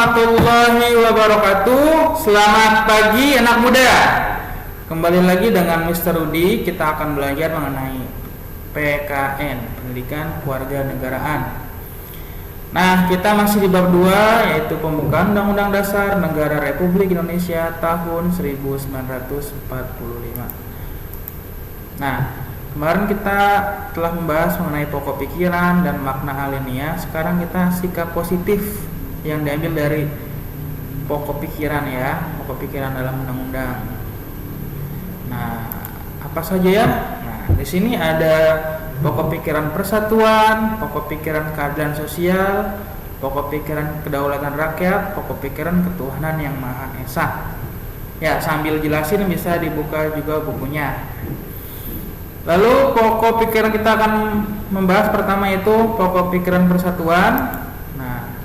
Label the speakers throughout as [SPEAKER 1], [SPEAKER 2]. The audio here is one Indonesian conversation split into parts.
[SPEAKER 1] warahmatullahi wabarakatuh. Selamat pagi anak muda. Kembali lagi dengan Mr. Rudi. Kita akan belajar mengenai PKN, Pendidikan Kewarganegaraan. Nah, kita masih di bab 2, yaitu pembukaan Undang-Undang Dasar Negara Republik Indonesia tahun 1945. Nah, kemarin kita telah membahas mengenai pokok pikiran dan makna alinea. Sekarang kita sikap positif yang diambil dari pokok pikiran ya, pokok pikiran dalam undang-undang. Nah, apa saja ya? Nah, di sini ada pokok pikiran persatuan, pokok pikiran keadilan sosial, pokok pikiran kedaulatan rakyat, pokok pikiran ketuhanan yang Maha Esa. Ya, sambil jelasin bisa dibuka juga bukunya. Lalu pokok pikiran kita akan membahas pertama itu pokok pikiran persatuan. Nah,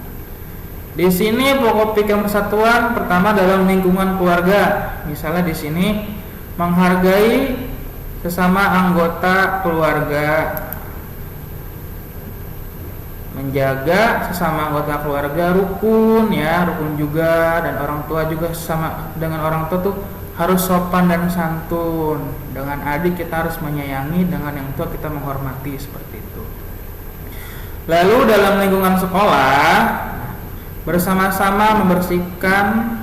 [SPEAKER 1] di sini pokok pikiran persatuan pertama dalam lingkungan keluarga. Misalnya di sini menghargai sesama anggota keluarga, menjaga sesama anggota keluarga, rukun ya, rukun juga, dan orang tua juga sama dengan orang tua tuh harus sopan dan santun. Dengan adik kita harus menyayangi, dengan yang tua kita menghormati, seperti itu. Lalu dalam lingkungan sekolah, bersama-sama membersihkan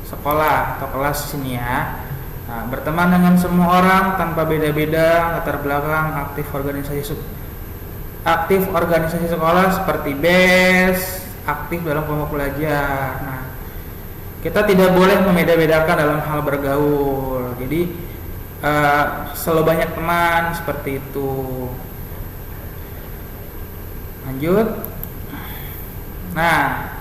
[SPEAKER 1] sekolah atau kelas sini ya. Nah, berteman dengan semua orang tanpa beda-beda latar belakang, aktif organisasi sekolah seperti BES, aktif dalam kelompok belajar. Nah, kita tidak boleh membeda-bedakan dalam hal bergaul. Jadi selalu banyak teman, seperti itu. Lanjut. Nah,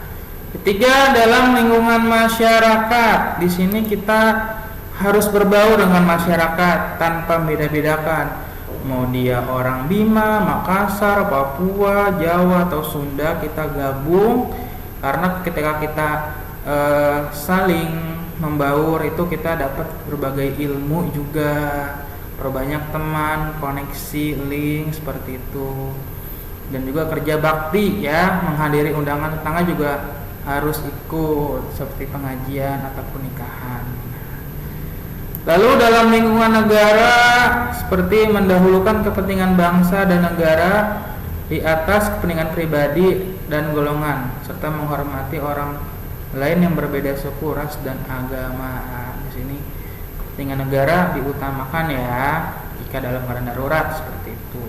[SPEAKER 1] ketiga dalam lingkungan masyarakat. Di sini kita harus berbaur dengan masyarakat tanpa membeda-bedakan. Mau dia orang Bima, Makassar, Papua, Jawa atau Sunda, kita gabung karena ketika kita saling membaur itu kita dapat berbagai ilmu juga, perbanyak teman, koneksi, link, seperti itu. Dan juga kerja bakti ya, menghadiri undangan tetangga juga harus ikut seperti pengajian ataupun nikahan. Lalu dalam lingkungan negara seperti mendahulukan kepentingan bangsa dan negara di atas kepentingan pribadi dan golongan, serta menghormati orang lain yang berbeda suku, ras, dan agama. Di sini kepentingan negara diutamakan ya jika dalam keadaan darurat, seperti itu.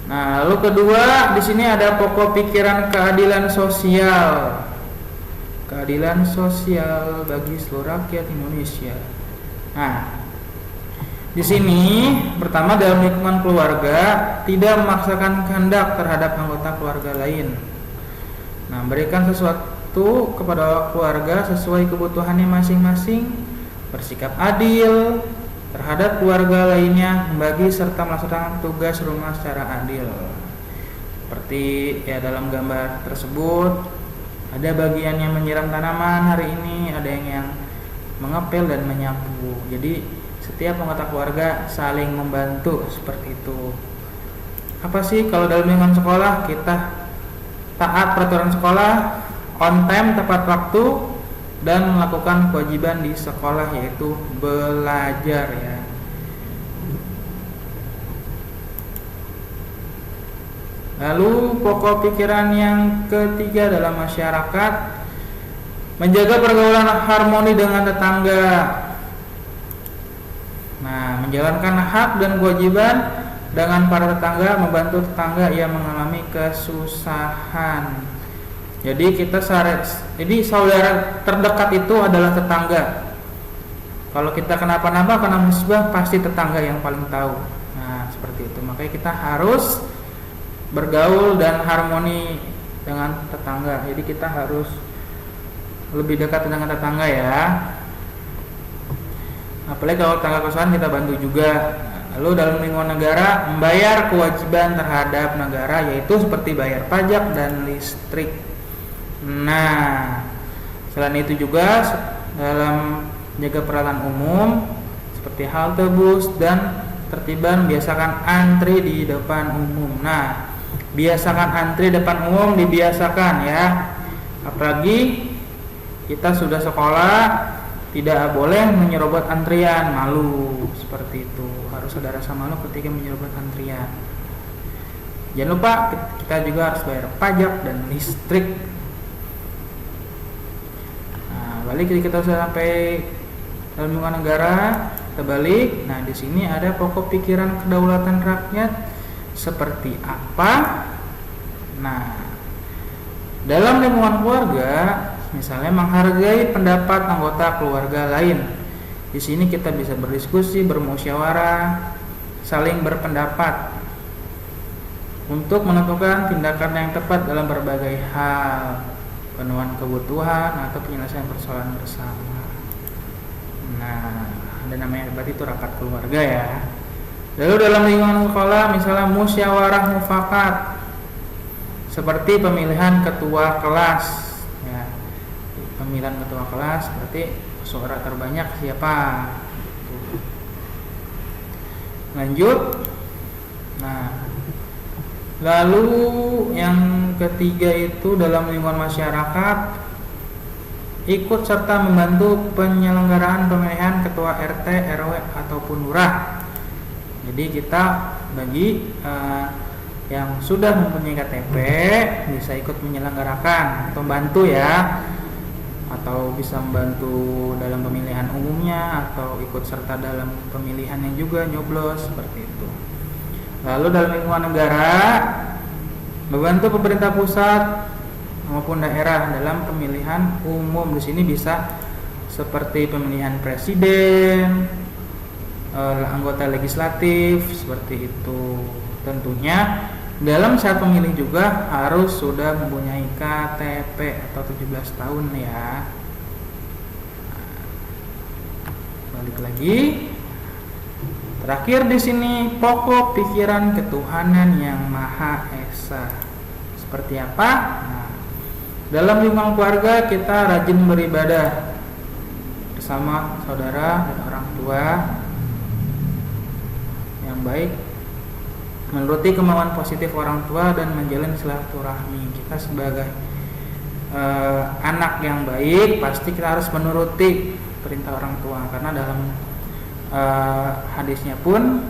[SPEAKER 1] Nah, lalu kedua di sini ada pokok pikiran keadilan sosial. Keadilan sosial bagi seluruh rakyat Indonesia. Nah, di sini pertama dalam lingkungan keluarga tidak memaksakan kehendak terhadap anggota keluarga lain. Nah, berikan sesuatu kepada keluarga sesuai kebutuhannya masing-masing, bersikap adil terhadap keluarga lainnya, membagi serta melaksanakan tugas rumah secara adil. Seperti ya dalam gambar tersebut, ada bagian yang menyiram tanaman hari ini, ada yang mengepel dan menyapu. Jadi setiap anggota keluarga saling membantu, seperti itu. Apa sih kalau dalam lingkungan sekolah? Kita taat peraturan sekolah, on time tepat waktu, dan melakukan kewajiban di sekolah yaitu belajar ya. Lalu pokok pikiran yang ketiga dalam masyarakat, menjaga pergaulan harmoni dengan tetangga. Nah, menjalankan hak dan kewajiban dengan para tetangga, membantu tetangga yang mengalami kesusahan. Jadi saudara terdekat itu adalah tetangga. Kalau kita kenapa-napa kena musibah, pasti tetangga yang paling tahu. Nah, seperti itu. Makanya kita harus bergaul dan harmoni dengan tetangga. Jadi kita harus lebih dekat dengan tetangga ya. Apalagi kalau tetangga kesusahan kita bantu juga. Lalu dalam lingkungan negara, membayar kewajiban terhadap negara, yaitu seperti bayar pajak dan listrik. Nah, selain itu juga dalam jaga peralatan umum seperti halte bus dan tertiban biasakan antri di depan umum. Nah, Biasakan antri depan umum, dibiasakan ya. Apalagi kita sudah sekolah, tidak boleh menyerobot antrian, malu seperti itu. Harus ada rasa malu ketika menyerobot antrian. Jangan lupa kita juga harus bayar pajak dan listrik. Nah, balik kita sudah sampai dalam lingkungan negara, kita balik. Nah, di sini ada pokok pikiran kedaulatan rakyat seperti apa? Nah, dalam lingkungan keluarga, misalnya menghargai pendapat anggota keluarga lain. Di sini kita bisa berdiskusi, bermusyawarah, saling berpendapat untuk menentukan tindakan yang tepat dalam berbagai hal, pemenuhan kebutuhan atau penyelesaian persoalan bersama. Nah, ada namanya berarti itu rapat keluarga ya. Lalu dalam lingkungan sekolah, misalnya musyawarah mufakat, seperti pemilihan ketua kelas. Ya, pemilihan ketua kelas berarti suara terbanyak siapa. Lanjut. Nah, lalu yang ketiga itu dalam lingkungan masyarakat, ikut serta membantu penyelenggaraan pemilihan ketua RT, RW ataupun lurah. Jadi kita bagi yang sudah mempunyai KTP bisa ikut menyelenggarakan atau membantu ya, atau bisa membantu dalam pemilihan umumnya atau ikut serta dalam pemilihannya juga, nyoblos seperti itu. Lalu dalam lingkungan negara, membantu pemerintah pusat maupun daerah dalam pemilihan umum. Di sini bisa seperti pemilihan presiden, anggota legislatif seperti itu. Tentunya dalam saat pemilih juga harus sudah mempunyai KTP atau 17 tahun ya. Balik lagi. Terakhir di sini pokok pikiran ketuhanan yang Maha Esa. Seperti apa? Nah, dalam lingkungan keluarga kita rajin beribadah bersama saudara dan orang tua yang baik, menuruti kemauan positif orang tua dan menjalin silaturahmi. Kita sebagai anak yang baik pasti kita harus menuruti perintah orang tua, karena dalam hadisnya pun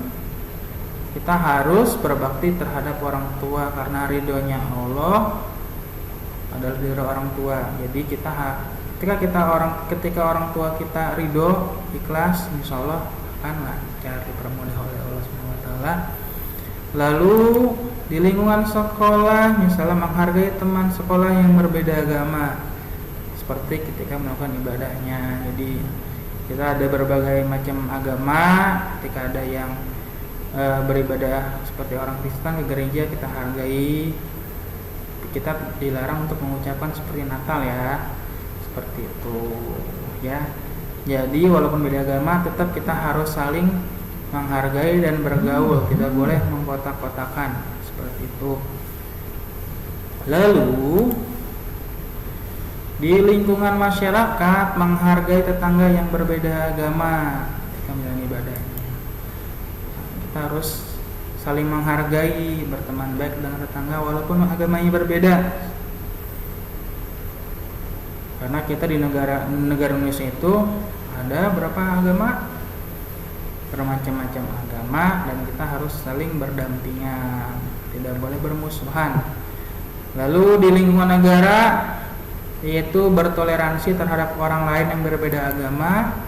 [SPEAKER 1] kita harus berbakti terhadap orang tua karena ridhonya Allah adalah ridho orang tua. Jadi ketika orang tua kita ridho, ikhlas, insya Allah akan lancar, dipermudah oleh Allah SWT. Lalu di lingkungan sekolah, misalnya menghargai teman sekolah yang berbeda agama, seperti ketika melakukan ibadahnya. Jadi kita ada berbagai macam agama. Ketika ada yang beribadah seperti orang Kristen ke gereja, kita hargai. Kita dilarang untuk mengucapkan seperti Natal ya, seperti itu ya. Jadi walaupun beda agama, tetap kita harus saling menghargai dan bergaul, tidak boleh mengkotak-kotakan seperti itu. Lalu di lingkungan masyarakat, menghargai tetangga yang berbeda agama ketika menjalani ibadahnya. Kita harus saling menghargai, berteman baik dengan tetangga walaupun agamanya berbeda. Karena kita di negara Indonesia itu ada berapa agama? Bermacam-macam agama, dan kita harus saling berdampingan, tidak boleh bermusuhan. Lalu di lingkungan negara, yaitu bertoleransi terhadap orang lain yang berbeda agama,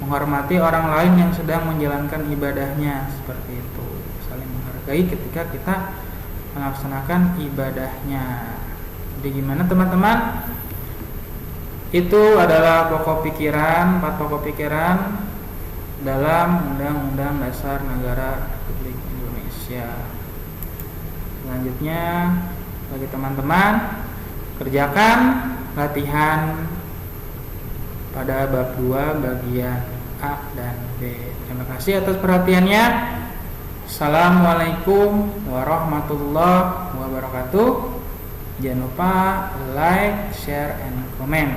[SPEAKER 1] menghormati orang lain yang sedang menjalankan ibadahnya, seperti itu. Saling menghargai ketika kita melaksanakan ibadahnya. Jadi gimana teman-teman? Itu adalah pokok pikiran, 4 pokok pikiran dalam Undang-Undang Dasar Negara Republik Indonesia. Selanjutnya bagi teman-teman, kerjakan latihan pada bab 2 bagian A dan B. Terima kasih atas perhatiannya. Assalamualaikum warahmatullahi wabarakatuh. Jangan lupa like, share, and comment.